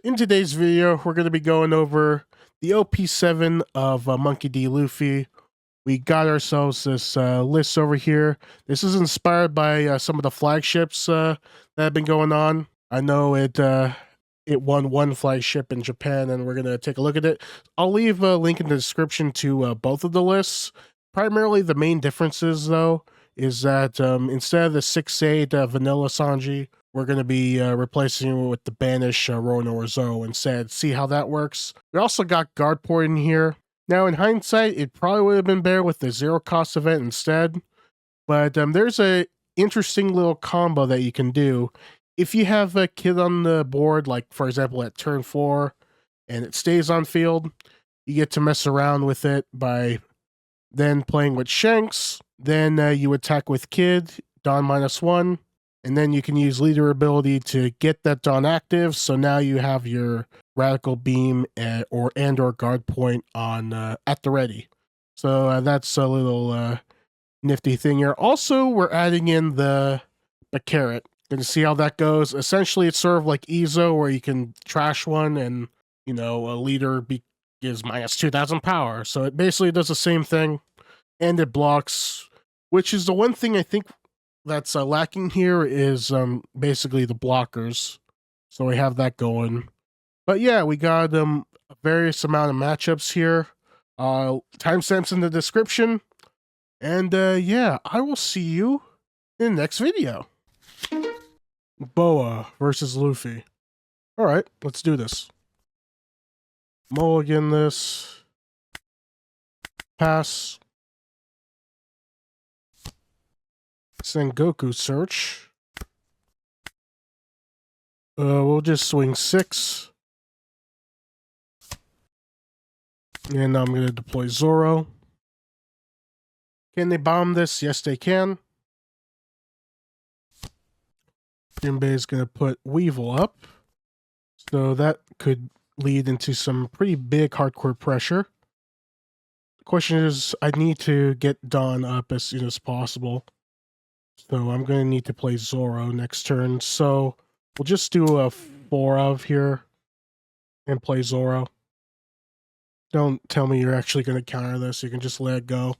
In today's video, we're going to be going over the Op-07 of Monkey D. Luffy. We got ourselves this list over here. This is inspired by some of the flagships that have been going on. I know it won one flagship in Japan, and we're going to take a look at it. I'll leave a link in the description to both of the lists. Primarily, the main differences, though, is that instead of the 6-8 vanilla Sanji, we're going to be replacing it with the Banish Rono Zo instead. See how that works. We also got guard point in here. Now, in hindsight, it probably would have been better with the zero cost event instead. But there's a interesting little combo that you can do. If you have a kid on the board, like for example at turn 4, and it stays on field, you get to mess around with it by then playing with Shanks. Then you attack with Kid, Dawn -1. And then you can use leader ability to get that Dawn active. So now you have your radical beam or guard point on at the ready. So that's a little nifty thing here. Also, we're adding in the carrot. Gonna see how that goes. Essentially, it's sort of like Ezo, where you can trash one, and a leader gives -2000 power. So it basically does the same thing, and it blocks, which is the one thing I think that's lacking here is basically the blockers. So we have that going. But yeah, we got a various amount of matchups here. Timestamps in the description. And yeah, I will see you in the next video. Boa versus Luffy. Alright, let's do this. Mulligan this. Pass. Sengoku search. We'll just swing 6. And I'm going to deploy Zoro. Can they bomb this? Yes, they can. Jinbei is going to put Weevil up. So that could lead into some pretty big hardcore pressure. The question is, I need to get Dawn up as soon as possible. So I'm going to need to play Zoro next turn. So we'll just do a 4 of here and play Zoro. Don't tell me you're actually going to counter this. You can just let it go.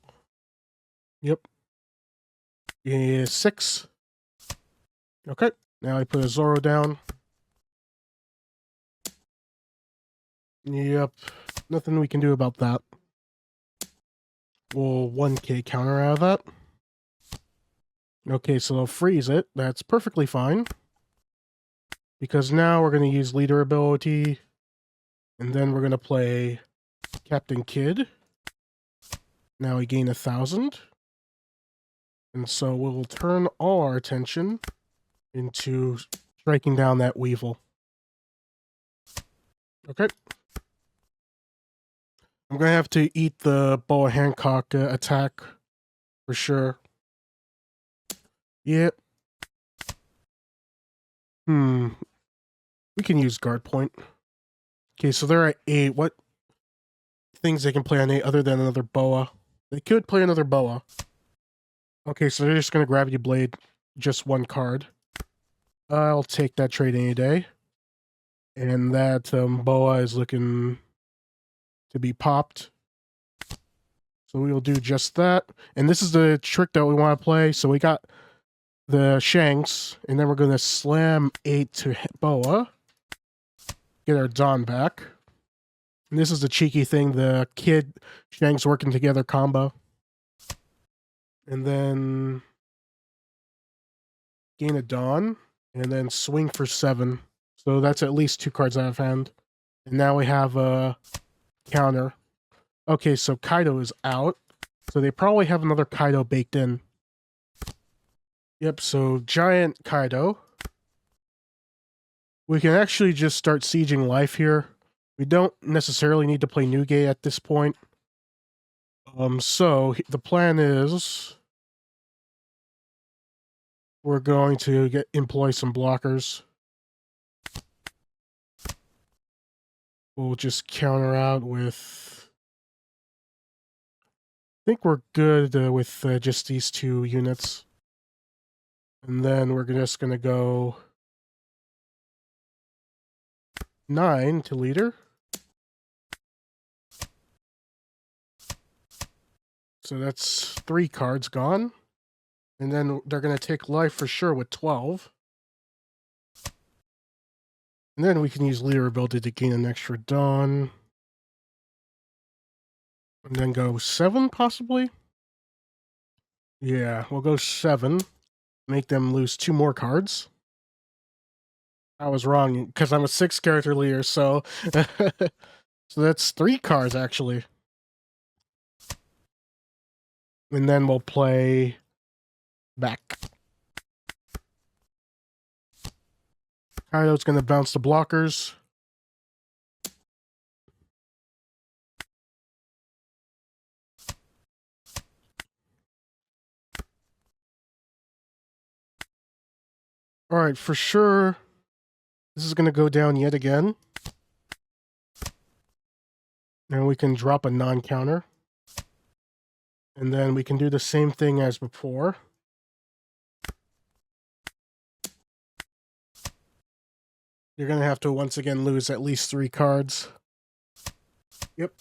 Yep. Yeah, 6. Okay. Now I put a Zoro down. Yep. Nothing we can do about that. We'll 1k counter out of that. Okay, so they'll freeze it. That's perfectly fine. Because now we're going to use leader ability. And then we're going to play Captain Kid. Now we gain 1000. And so we'll turn all our attention into striking down that Weevil. Okay. I'm going to have to eat the Boa Hancock attack for sure. Yep. We can use guard point. Okay, so they're at 8. What things they can play on 8 other than another Boa? They could play another Boa. Okay, so they're just going to Gravity Blade just 1 card. I'll take that trade any day. And that Boa is looking to be popped. So we will do just that. And this is the trick that we want to play. So we got the Shanks, and then we're going to slam 8 to Boa. Get our Dawn back. And this is the cheeky thing, the Kid Shanks working together combo. And then gain a Dawn, and then swing for 7. So that's at least 2 cards out of hand. And now we have a counter. Okay, so Kaido is out. So they probably have another Kaido baked in. Yep, so giant Kaido. We can actually just start sieging life here. We don't necessarily need to play Newgate at this point. So the plan is we're going to employ some blockers. We'll just counter out with... I think we're good with just these 2 units. And then we're just going to go 9 to leader. So that's 3 cards gone. And then they're going to take life for sure with 12. And then we can use leader ability to gain an extra dawn. And then go 7 possibly? Yeah, we'll go 7. Make them lose 2 more cards. I was wrong because I'm a 6 character leader, so so that's 3 cards actually. And then we'll play back. Kaido's going to bounce the blockers. All right, for sure, this is going to go down yet again. And we can drop a non-counter. And then we can do the same thing as before. You're going to have to once again lose at least 3 cards. Yep.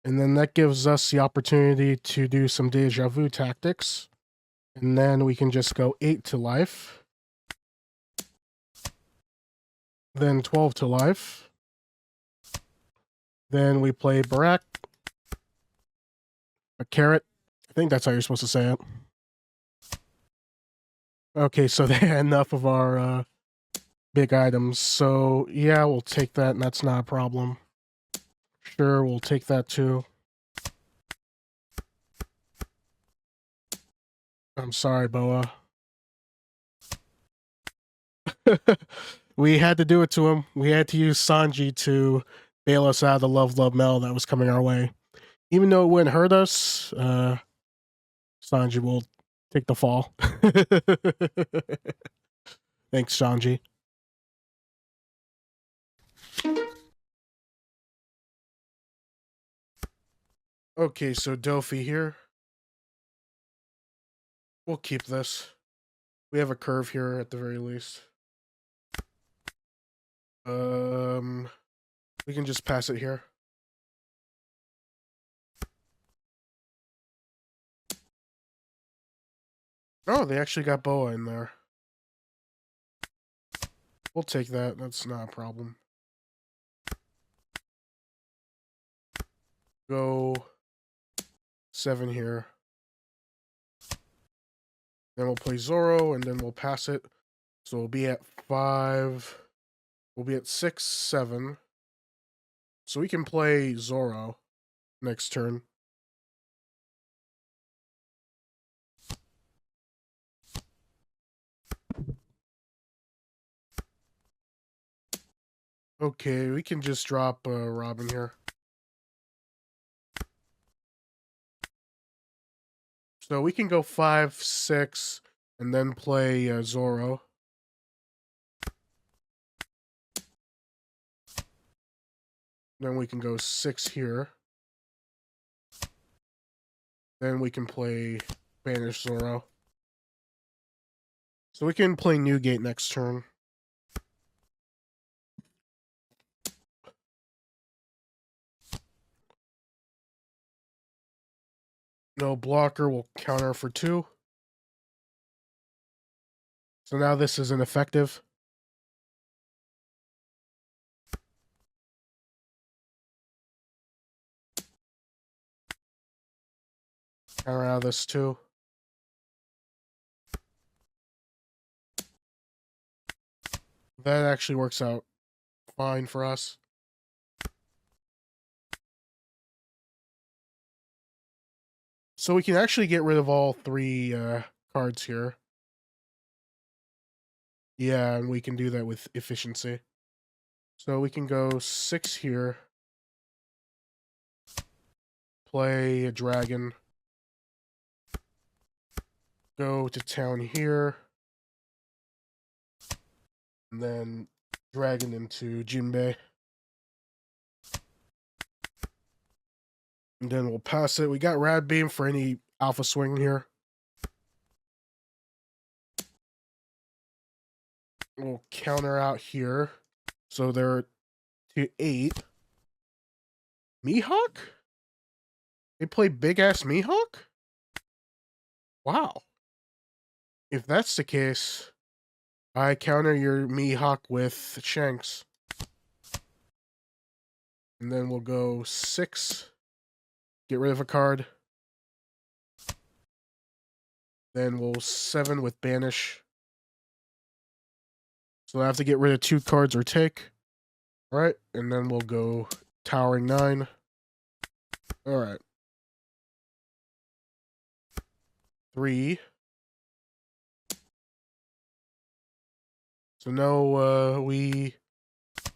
And then that gives us the opportunity to do some deja vu tactics. And then we can just go 8 to life. Then 12 to life. Then we play Barak. A carrot. I think that's how you're supposed to say it. Okay, so they had enough of our big items. So yeah, we'll take that, and that's not a problem. Sure, we'll take that too. I'm sorry, Boa. We had to do it to him. We had to use Sanji to bail us out of the love mail that was coming our way. Even though it wouldn't hurt us, Sanji will take the fall. Thanks, Sanji. Okay, so Doffy here. We'll keep this. We have a curve here at the very least. We can just pass it here. Oh, they actually got Boa in there. We'll take that. That's not a problem. Go 7 here. Then we'll play Zoro, and then we'll pass it. So we'll be at 5. We'll be at 6, 7. So we can play Zoro next turn. Okay, we can just drop Robin here. So we can go 5, 6, and then play Zoro. Then we can go 6 here. Then we can play Banish Zoro. So we can play Newgate next turn. No blocker will counter for 2. So now this is ineffective. Counter out of this too. That actually works out fine for us. So we can actually get rid of all 3 cards here. Yeah, and we can do that with efficiency. So we can go 6 here. Play a dragon. Go to town here. And then dragon into Jinbei. And then we'll pass it. We got Rad Beam for any alpha swing here. We'll counter out here. So they're to 8. Mihawk? They play big ass Mihawk? Wow. If that's the case, I counter your Mihawk with Shanks. And then we'll go 6. Get rid of a card. Then we'll 7 with Banish. So I have to get rid of 2 cards or take. Alright, and then we'll go Towering 9. Alright. 3. So no, we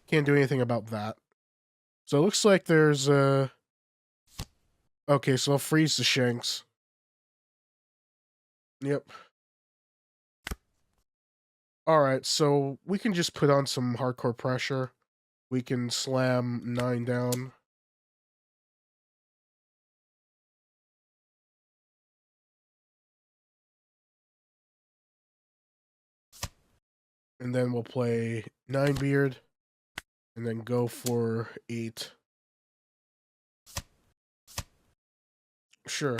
can't do anything about that. So it looks like there's okay, so I'll freeze the Shanks. Yep. Alright, so we can just put on some hardcore pressure. We can slam 9 down. And then we'll play 9 Beard. And then go for 8. Sure.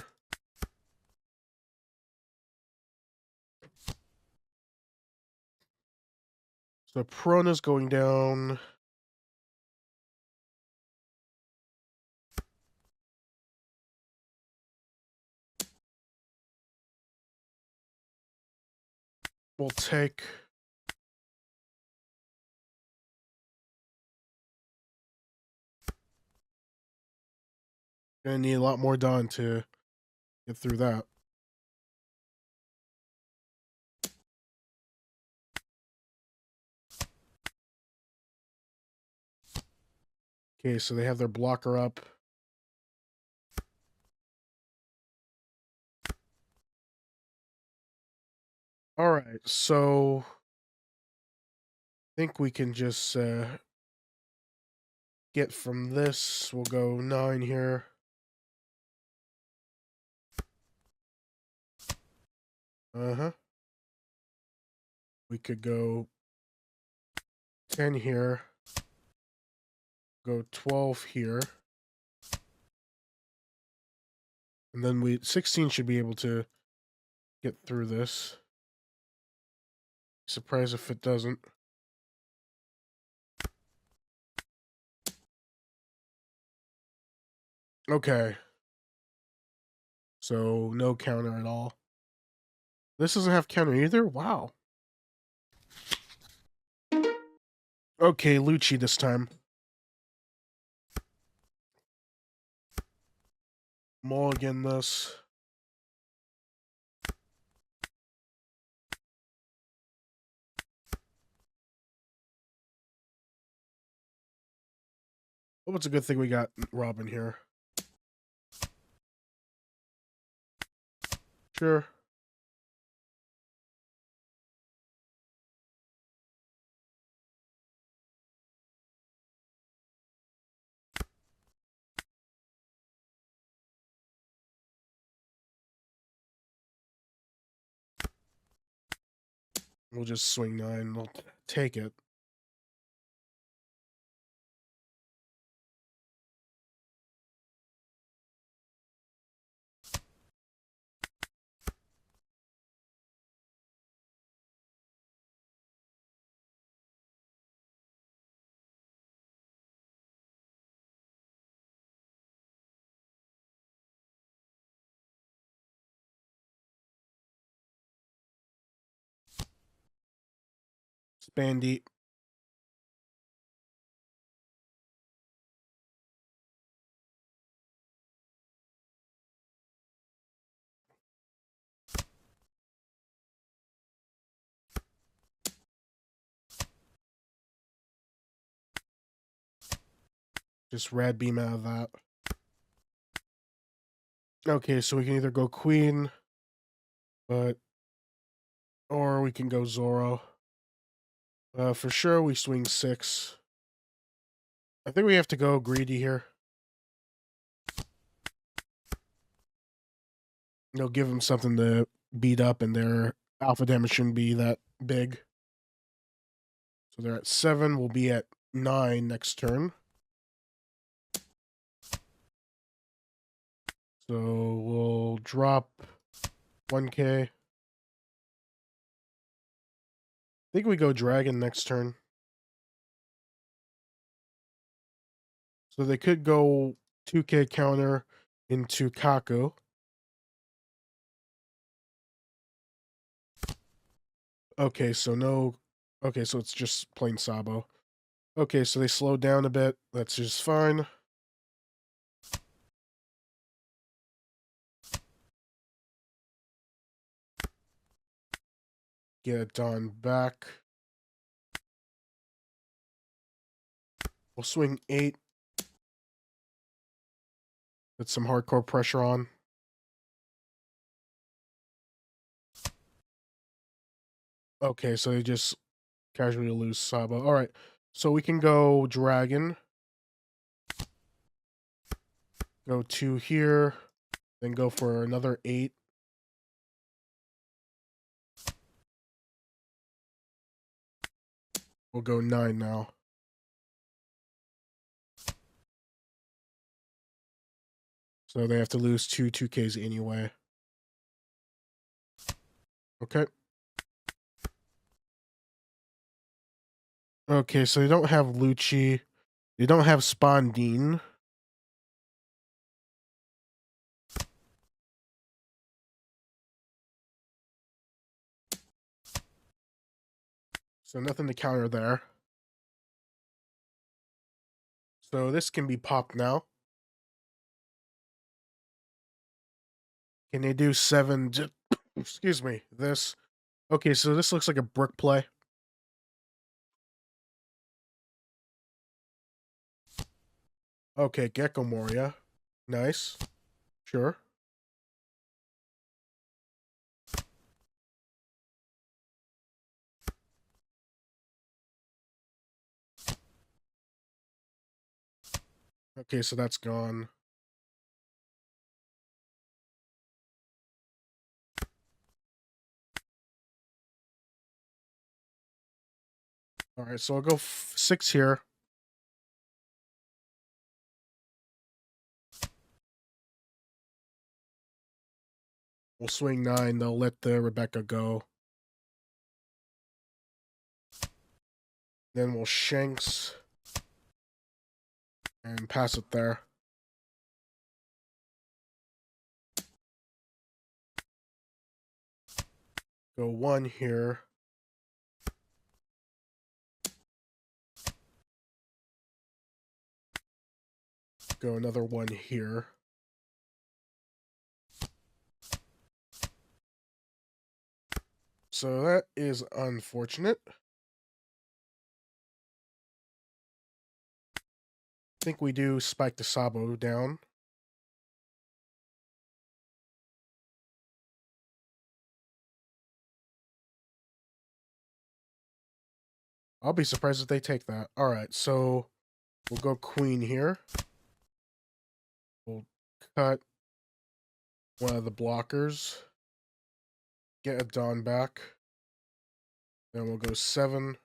So Prona's going down. We'll take... Gonna need a lot more Dawn to get through that. Okay, so they have their blocker up. Alright, so... I think we can just get from this. We'll go 9 here. Uh-huh. We could go 10 here. Go 12 here. And then 16 should be able to get through this. Surprised if it doesn't. Okay. So no counter at all. This doesn't have counter either? Wow. Okay, Lucci this time. Mulligan this. Oh, it's a good thing we got Robin here. Sure. We'll just swing 9. We'll take it. Spandy. Just rad beam out of that. Okay, so we can either go Queen, or we can go Zoro. For sure, we swing 6. I think we have to go greedy here. They'll give them something to beat up, and their alpha damage shouldn't be that big. So they're at 7. We'll be at 9 next turn. So we'll drop 1k. I think we go dragon next turn. So they could go 2k counter into Kaku. Okay, so no. Okay, so it's just plain Sabo. Okay, so they slowed down a bit. That's just fine. Get Don back. We'll swing 8. Put some hardcore pressure on. Okay, so they just casually lose Sabo. Alright, so we can go dragon. Go 2 here. Then go for another 8. We'll go 9 now. So they have to lose 2Ks anyway. Okay. Okay, so they don't have Lucci. They don't have Spondine. So nothing to counter there. So this can be popped now. Can they do 7? Excuse me. This. Okay, so this looks like a brick play. Okay, Gecko Moria. Nice. Sure. Okay, so that's gone. Alright, so I'll go 6 here. We'll swing 9. They'll let the Rebecca go. Then we'll Shanks. And pass it there. Go 1 here. Go another 1 here. So that is unfortunate. I think we do spike the Sabo down. I'll be surprised if they take that. Alright, so we'll go queen here. We'll cut one of the blockers. Get a Dawn back. Then we'll go 7.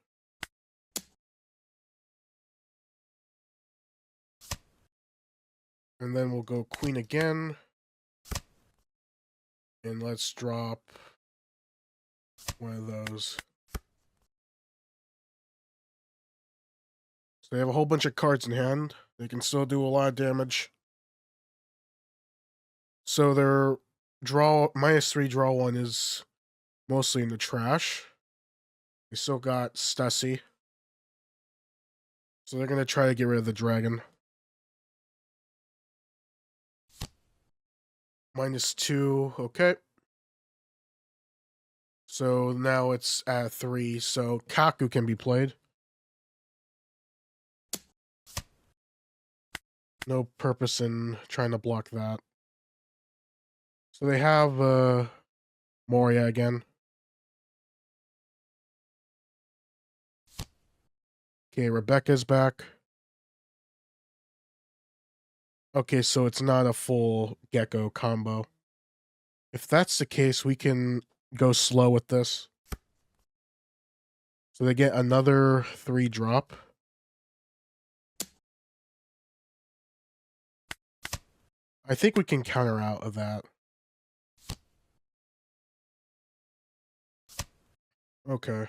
And then we'll go queen again. And let's drop one of those. So they have a whole bunch of cards in hand. They can still do a lot of damage. So their draw -3 draw 1 is mostly in the trash. They still got Stussy. So they're gonna try to get rid of the dragon. -2, okay. So now it's at 3, so Kaku can be played. No purpose in trying to block that. So they have Moria again. Okay, Rebecca's back. Okay, so it's not a full Gecko combo. If that's the case, we can go slow with this. So they get another 3 drop. I think we can counter out of that. Okay.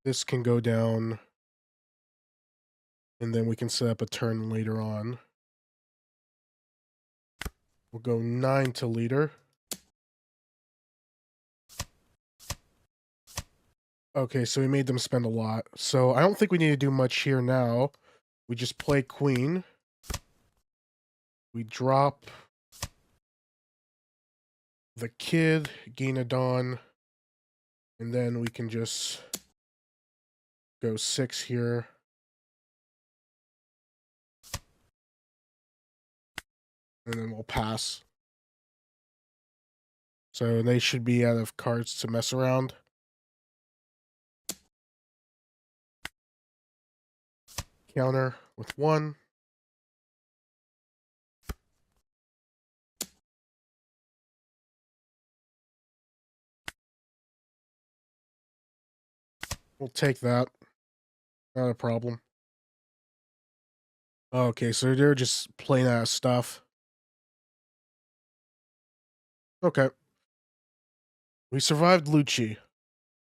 This can go down, and then we can set up a turn later on. We'll go 9 to leader. Okay, so we made them spend a lot. So I don't think we need to do much here now. We just play queen. We drop the kid, gain a dawn, and then we can just go 6 here. And then we'll pass. So they should be out of cards to mess around. Counter with 1. We'll take that. Not a problem. Okay, so they're just playing out of stuff. Okay. We survived Lucci,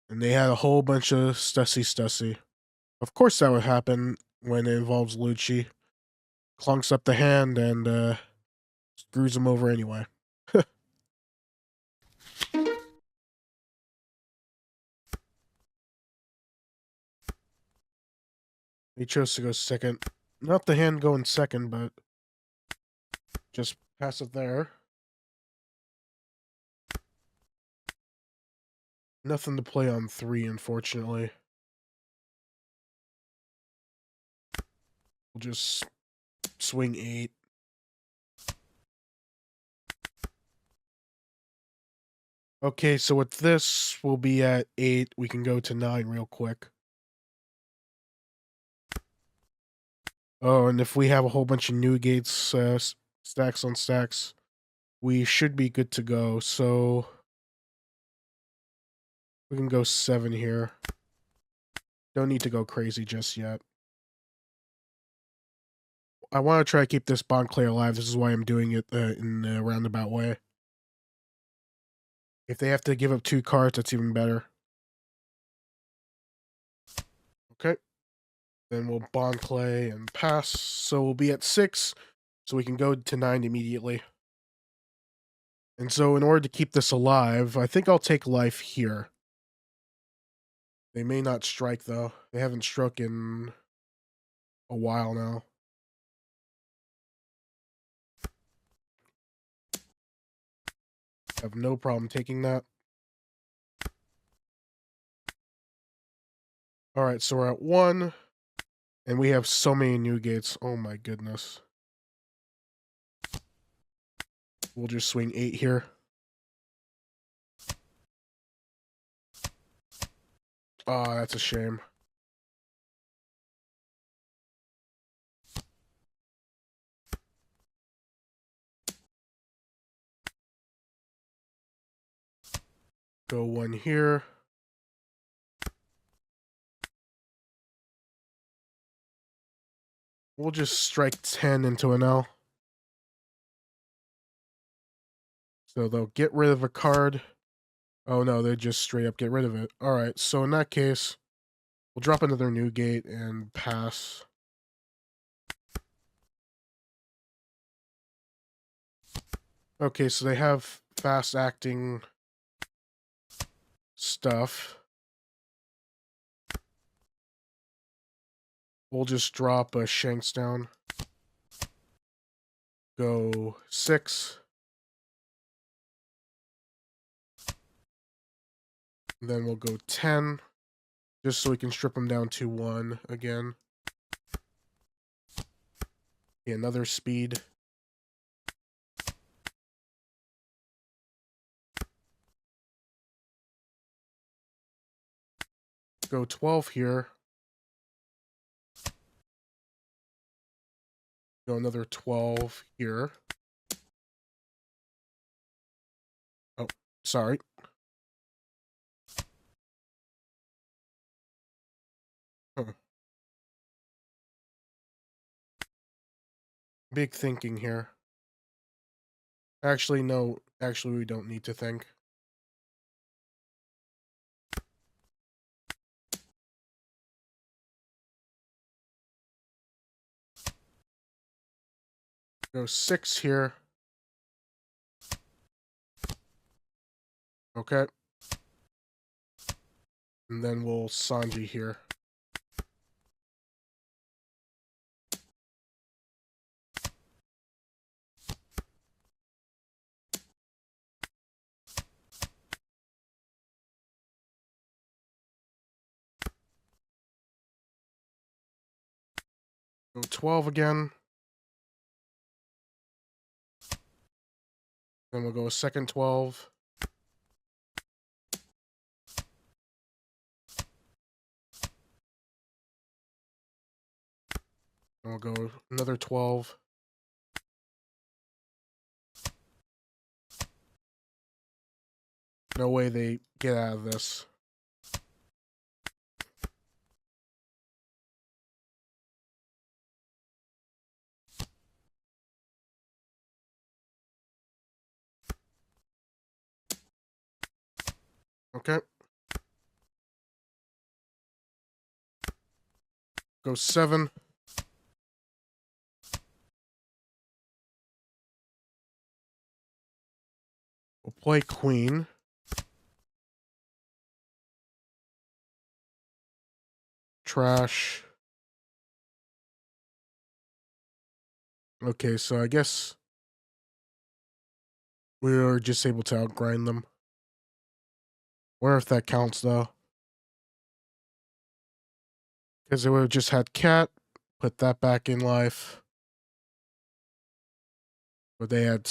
and they had a whole bunch of Stussy. Of course that would happen when it involves Lucci. Clunks up the hand and screws him over anyway. He chose to go second. Not the hand going second, but just pass it there. Nothing to play on 3, unfortunately. We'll just swing 8. Okay, so with this, we'll be at 8. We can go to 9 real quick. Oh, and if we have a whole bunch of new gates, stacks on stacks, we should be good to go. So we can go 7 here. Don't need to go crazy just yet. I want to try to keep this bond clear alive. This is why I'm doing it in a roundabout way. If they have to give up 2 cards, that's even better. Okay. Then we'll bond clay and pass. So we'll be at 6. So we can go to 9 immediately. And so in order to keep this alive, I think I'll take life here. They may not strike, though. They haven't struck in a while now. I have no problem taking that. Alright, so we're at 1. And we have so many new gates. Oh my goodness. We'll just swing 8 here. Oh, that's a shame. Go 1 here. We'll just strike 10 into an L. So they'll get rid of a card. Oh no, they just straight up get rid of it. Alright, so in that case, we'll drop another new gate and pass. Okay, so they have fast acting stuff. We'll just drop a Shanks down. Go 6. Then we'll go 10. Just so we can strip them down to 1 again. Okay, another speed. Go 12 here. Go another 12 here. Oh, sorry. Huh. Big thinking here. Actually, no. Actually, we don't need to think. Go 6 here. Okay. And then we'll Sanji here. Go 12 again. Then we'll go a second 12. And we'll go another 12. No way they get out of this. Okay. Go 7. We'll play queen. Trash. Okay, so I guess we were just able to outgrind them. Where if that counts, though. Because they would have just had cat, put that back in life. But they had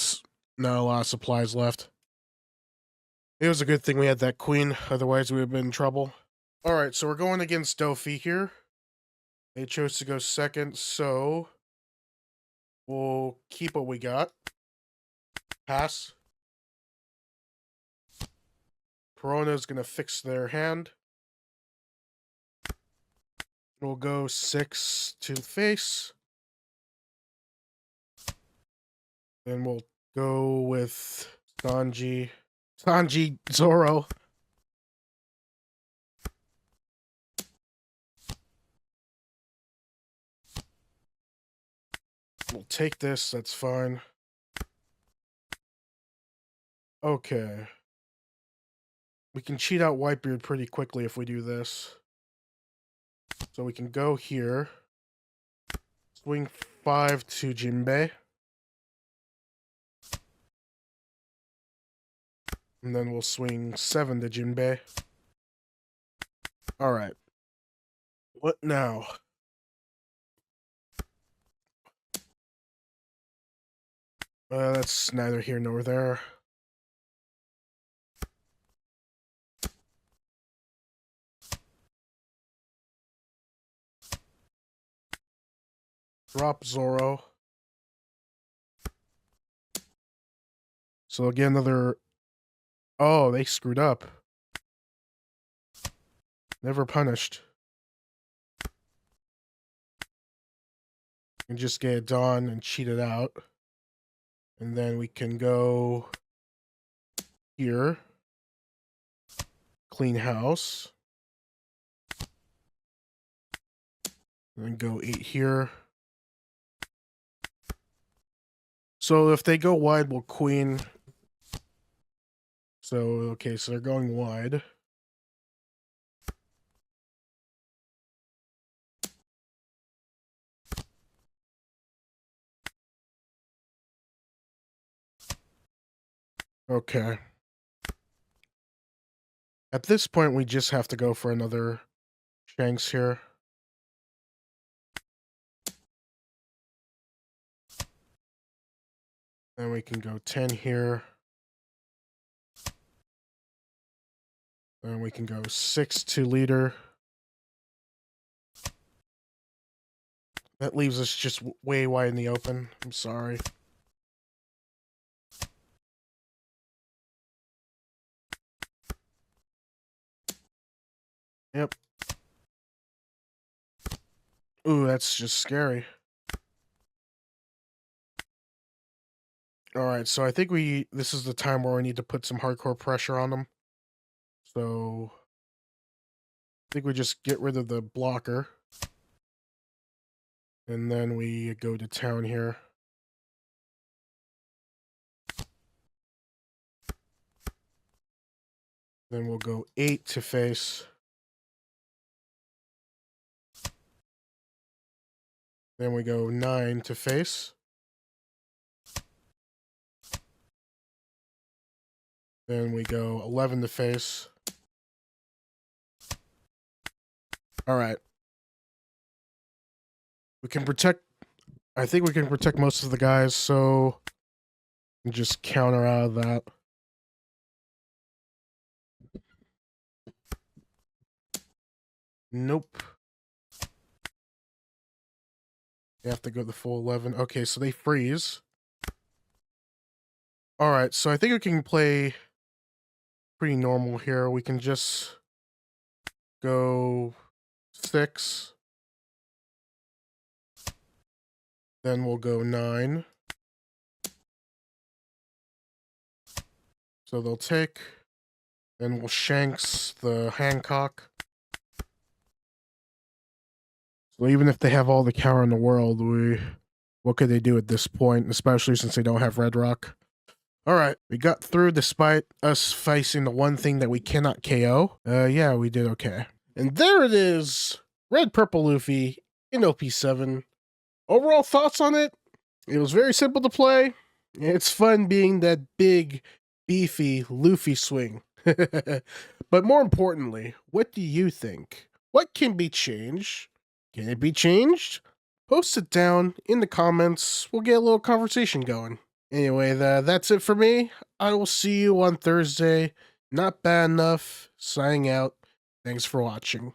not a lot of supplies left. It was a good thing we had that queen, otherwise we would have been in trouble. Alright, so we're going against Doffy here. They chose to go second, so we'll keep what we got. Pass. Perona's gonna fix their hand. We'll go 6 to the face. Then we'll go with Sanji Zoro. We'll take this, that's fine. Okay. We can cheat out Whitebeard pretty quickly if we do this. So we can go here. Swing 5 to Jinbei. And then we'll swing 7 to Jinbei. Alright. What now? That's neither here nor there. Drop Zoro. So again, another... Oh, they screwed up. Never punished. And just get it done and cheat it out. And then we can go here. Clean house. And then go 8 here. So if they go wide, we'll queen. So, okay, so they're going wide. Okay. At this point, we just have to go for another Shanks here. Then we can go 10 here. Then we can go 6 to leader. That leaves us just way wide in the open. I'm sorry. Yep. Ooh, that's just scary. All right, so I think this is the time where we need to put some hardcore pressure on them. So I think we just get rid of the blocker. And then we go to town here. Then we'll go 8 to face. Then we go 9 to face. Then we go 11 to face. All right. We can protect... I think we can protect most of the guys, so... just counter out of that. Nope. You have to go the full 11. Okay, so they freeze. All right, so I think we can play pretty normal here. We can just go 6. Then we'll go 9. So they'll take. Then we'll Shanks the Hancock. So even if they have all the counter in the world, what could they do at this point, especially since they don't have Red Rock? All right, we got through despite us facing the one thing that we cannot KO. Yeah, we did okay. And there it is, Red Purple Luffy in OP-07. Overall thoughts on it? It was very simple to play. It's fun being that big, beefy Luffy swing. But more importantly, what do you think? What can be changed? Can it be changed? Post it down in the comments. We'll get a little conversation going. Anyway, that's it for me. I will see you on Thursday. Not bad enough. Signing out. Thanks for watching.